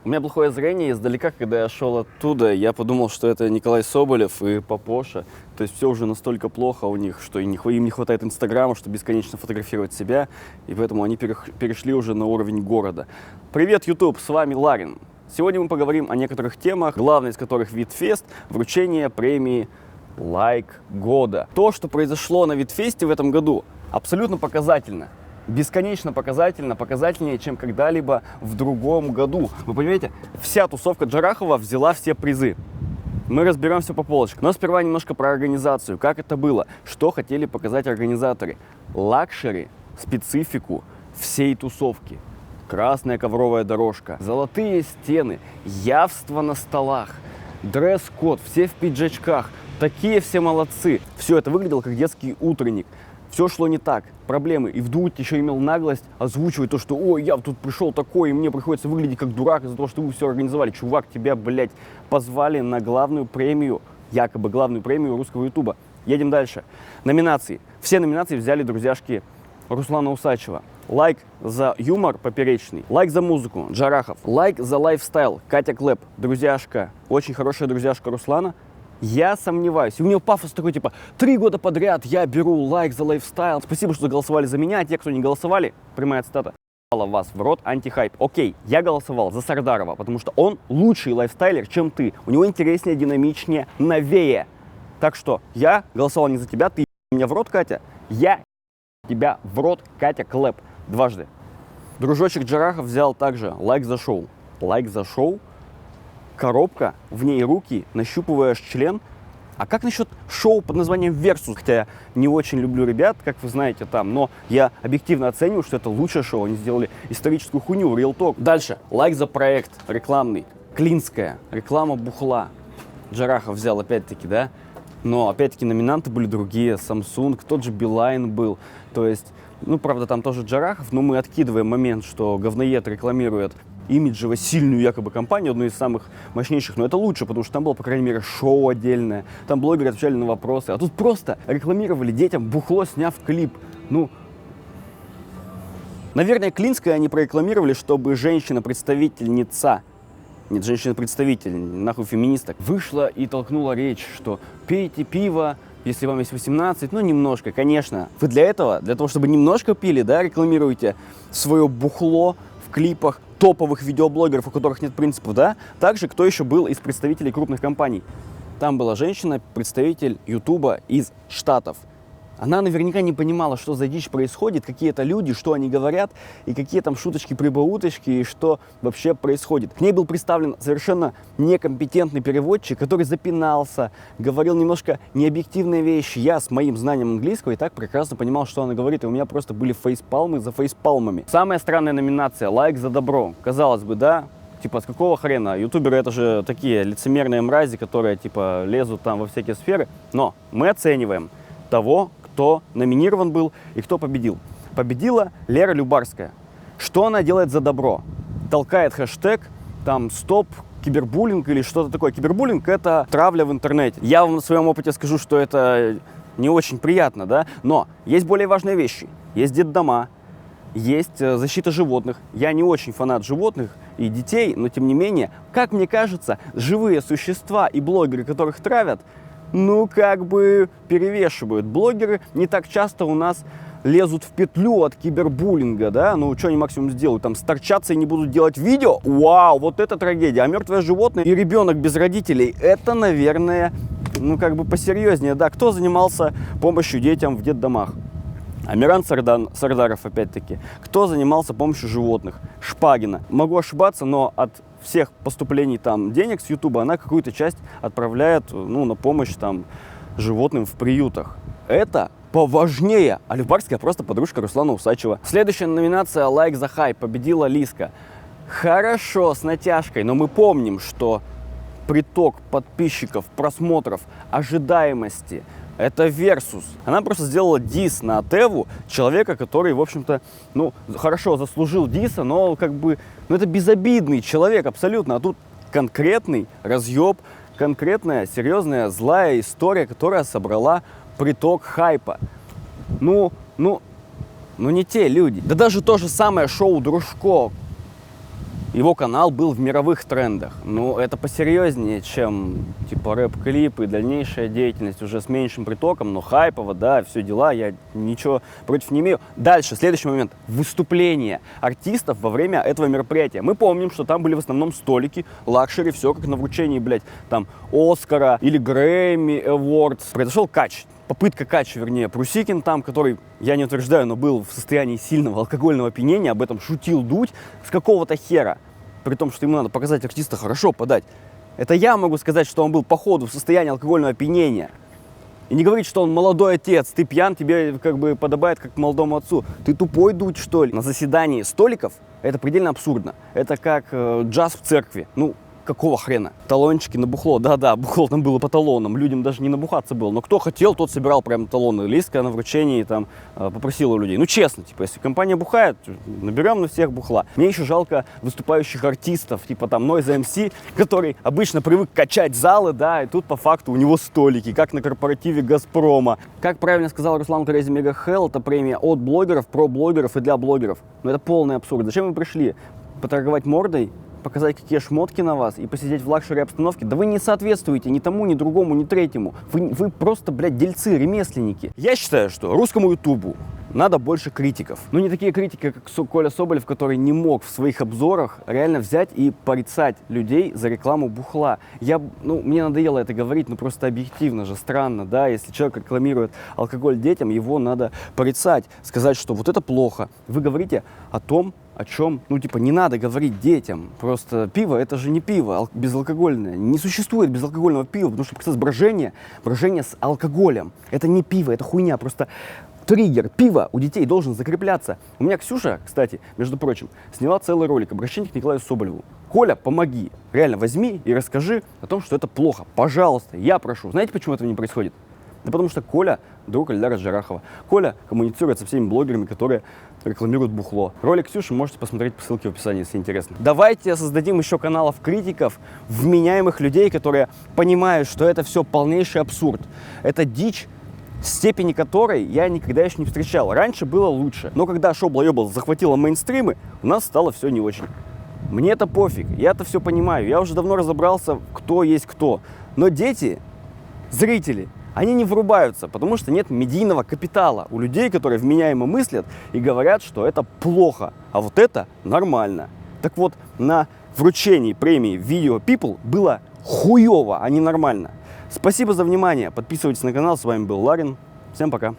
У меня плохое зрение, издалека, когда я шел оттуда, я подумал, что это Николай Соболев и Папоша. То есть все уже настолько плохо у них, что им не хватает Инстаграма, чтобы бесконечно фотографировать себя, и поэтому они перешли уже на уровень города. Привет, YouTube, с вами Ларин. Сегодня мы поговорим о некоторых темах, главной из которых VidFest, вручение премии «Лайк года». То, что произошло на VidFest в этом году, абсолютно показательно. Бесконечно показательно, показательнее, чем когда-либо в другом году. Вы понимаете, вся тусовка Джарахова взяла все призы. Мы разберем все по полочкам. Но сперва немножко про организацию. Как это было? Что хотели показать организаторы? Лакшери, специфику всей тусовки. Красная ковровая дорожка, золотые стены, явство на столах, дресс-код, все в пиджачках. Такие все молодцы. Все это выглядело как детский утренник. Все шло не так, проблемы. И вдруг еще имел наглость озвучивать то, что «Ой, я тут пришел такой, и мне приходится выглядеть как дурак из-за того, что вы все организовали». Чувак, тебя, блядь, позвали на главную премию, якобы главную премию русского ютуба. Едем дальше. Номинации. Все номинации взяли друзьяшки Руслана Усачева. Лайк за юмор поперечный, лайк за музыку Джарахов, лайк за лайфстайл Катя Клэп, друзьяшка, очень хорошая друзьяшка Руслана. Я сомневаюсь. И у него пафос такой, типа, 3 года подряд я беру лайк за лайфстайл. Спасибо, что голосовали за меня. А те, кто не голосовали, прямая цитата, вас в рот антихайп. Окей, я голосовал за Сардарова, потому что он лучший лайфстайлер, чем ты. У него интереснее, динамичнее, новее. Так что я голосовал не за тебя, ты меня в рот, Катя. Я тебя в рот, Катя Клэп. Дважды. Дружочек Джарахов взял также лайк за шоу. Лайк за шоу. Коробка, в ней руки, нащупываешь член. А как насчет шоу под названием «Версус»? Хотя я не очень люблю ребят, как вы знаете, там, но я объективно оцениваю, что это лучшее шоу. Они сделали историческую хуйню, Real Talk. Дальше. Лайк за проект рекламный. Клинская. Реклама бухла. Джарахов взял опять-таки, да? Но опять-таки номинанты были другие. Samsung, тот же Билайн был. То есть, ну, правда, там тоже Джарахов, но мы откидываем момент, что говноед рекламирует имиджево сильную якобы компанию, одну из самых мощнейших, но это лучше, потому что там было, по крайней мере, шоу отдельное, там блогеры отвечали на вопросы, а тут просто рекламировали детям бухло, сняв клип. Ну, наверное, Клинское они прорекламировали, чтобы женщина-представительница, нет, женщина-представитель, нахуй феминисток, вышла и толкнула речь, что пейте пиво, если вам есть 18, ну, немножко, конечно. Вы для того, чтобы немножко пили, да, рекламируете свое бухло в клипах топовых видеоблогеров, у которых нет принципов, да? Также, кто еще был из представителей крупных компаний? Там была женщина, представитель Ютуба из Штатов. Она наверняка не понимала, что за дичь происходит, какие это люди, что они говорят, и какие там шуточки-прибауточки, и что вообще происходит. К ней был представлен совершенно некомпетентный переводчик, который запинался, говорил немножко необъективные вещи. Я с моим знанием английского и так прекрасно понимал, что она говорит, и у меня просто были фейспалмы за фейспалмами. Самая странная номинация — лайк за добро. Казалось бы, да? Типа, с какого хрена? Ютуберы — это же такие лицемерные мрази, которые, типа, лезут там во всякие сферы. Но мы оцениваем того, кто номинирован был и кто победил. Победила Лера Любарская. Что она делает за добро? Толкает хэштег, там, стоп, кибербуллинг или что-то такое. Кибербуллинг — это травля в интернете. Я вам на своем опыте скажу, что это не очень приятно, да? Но есть более важные вещи. Есть детдома, есть защита животных. Я не очень фанат животных и детей, но тем не менее, как мне кажется, живые существа и блогеры, которых травят, ну, как бы перевешивают. Блогеры не так часто у нас лезут в петлю от кибербуллинга, да? Ну, что они максимум сделают? Там сторчаться и не будут делать видео? Вау, вот это трагедия. А мертвое животное и ребенок без родителей — это, наверное, ну, как бы посерьезнее, да? Кто занимался помощью детям в детдомах? Амиран Сардаров, опять-таки. Кто занимался помощью животных? Шпагина. Могу ошибаться, но от всех поступлений там денег с Ютуба она какую-то часть отправляет, ну, на помощь там животным в приютах. Это поважнее. А Любарская просто подружка Руслана Усачева. Следующая номинация «Лайк за хайп». Победила Лиска. Хорошо, с натяжкой, но мы помним, что приток подписчиков, просмотров, ожидаемости — это Версус. Она просто сделала дис на Теву, человека, который, в общем-то, ну, хорошо заслужил диса, но как бы, ну, это безобидный человек абсолютно. А тут конкретный разъеб, конкретная, серьезная, злая история, которая собрала приток хайпа. Ну, не те люди. Да даже то же самое шоу Дружко. Его канал был в мировых трендах. Но это посерьезнее, чем типа рэп-клип и дальнейшая деятельность уже с меньшим притоком, но хайпово, да, все дела, я ничего против не имею. Дальше, следующий момент. Выступление артистов во время этого мероприятия. Мы помним, что там были в основном столики, лакшери, все как на вручении, блядь, там, Оскара или Грэмми Awards. Произошел кач. Попытка кача, вернее, Прусикин там, который, я не утверждаю, но был в состоянии сильного алкогольного опьянения, об этом шутил Дудь с какого-то хера, при том, что ему надо показать артиста хорошо подать. Это я могу сказать, что он был по ходу в состоянии алкогольного опьянения. И не говорить, что он молодой отец, ты пьян, тебе как бы подобает как молодому отцу. Ты тупой, Дудь, что ли? На заседании столиков это предельно абсурдно. Это как джаз в церкви. Ну, какого хрена? Талончики на бухло. Да-да, бухло там было по талонам. Людям даже не набухаться было. Но кто хотел, тот собирал прям талоны. Листка на вручении там попросил у людей. Ну, честно, типа, если компания бухает, наберем на всех бухла. Мне еще жалко выступающих артистов, типа там Noise MC, который обычно привык качать залы, да, и тут по факту у него столики, как на корпоративе Газпрома. Как правильно сказал Руслан Crazy Mega Hell, это премия от блогеров, про блогеров и для блогеров. Но это полный абсурд. Зачем вы пришли? Поторговать мордой? Показать, какие шмотки на вас и посидеть в лакшери обстановке? Да вы не соответствуете ни тому, ни другому, ни третьему. Вы просто, блядь, дельцы, ремесленники. Я считаю, что русскому ютубу надо больше критиков. Ну, не такие критики, как Коля Соболев, который не мог в своих обзорах реально взять и порицать людей за рекламу бухла. Мне надоело это говорить, но просто объективно же странно, да, если человек рекламирует алкоголь детям, его надо порицать, сказать, что вот это плохо. Вы говорите о том, о чем, не надо говорить детям. Просто пиво, это же не пиво безалкогольное. Не существует безалкогольного пива, потому что процесс брожения с алкоголем. Это не пиво, это хуйня. Просто триггер пива у детей должен закрепляться. У меня Ксюша, кстати, между прочим, сняла целый ролик обращение к Николаю Соболеву. Коля, помоги. Реально возьми и расскажи о том, что это плохо. Пожалуйста, я прошу. Знаете, почему этого не происходит? Да потому что Коля друг Эльдара Джарахова. Коля коммуницирует со всеми блогерами, которые рекламируют бухло. Ролик Ксюши можете посмотреть по ссылке в описании, если интересно. Давайте создадим еще каналов критиков, вменяемых людей, которые понимают, что это все полнейший абсурд. Это дичь, степени которой я никогда еще не встречал. Раньше было лучше. Но когда шоу-блоёбл захватило мейнстримы, у нас стало все не очень. Мне это пофиг, я-то все понимаю. Я уже давно разобрался, кто есть кто. Но дети, зрители, они не врубаются, потому что нет медийного капитала у людей, которые вменяемо мыслят и говорят, что это плохо, а вот это нормально. Так вот, на вручении премии Video People было хуёво, а не нормально. Спасибо за внимание, подписывайтесь на канал, с вами был Ларин, всем пока.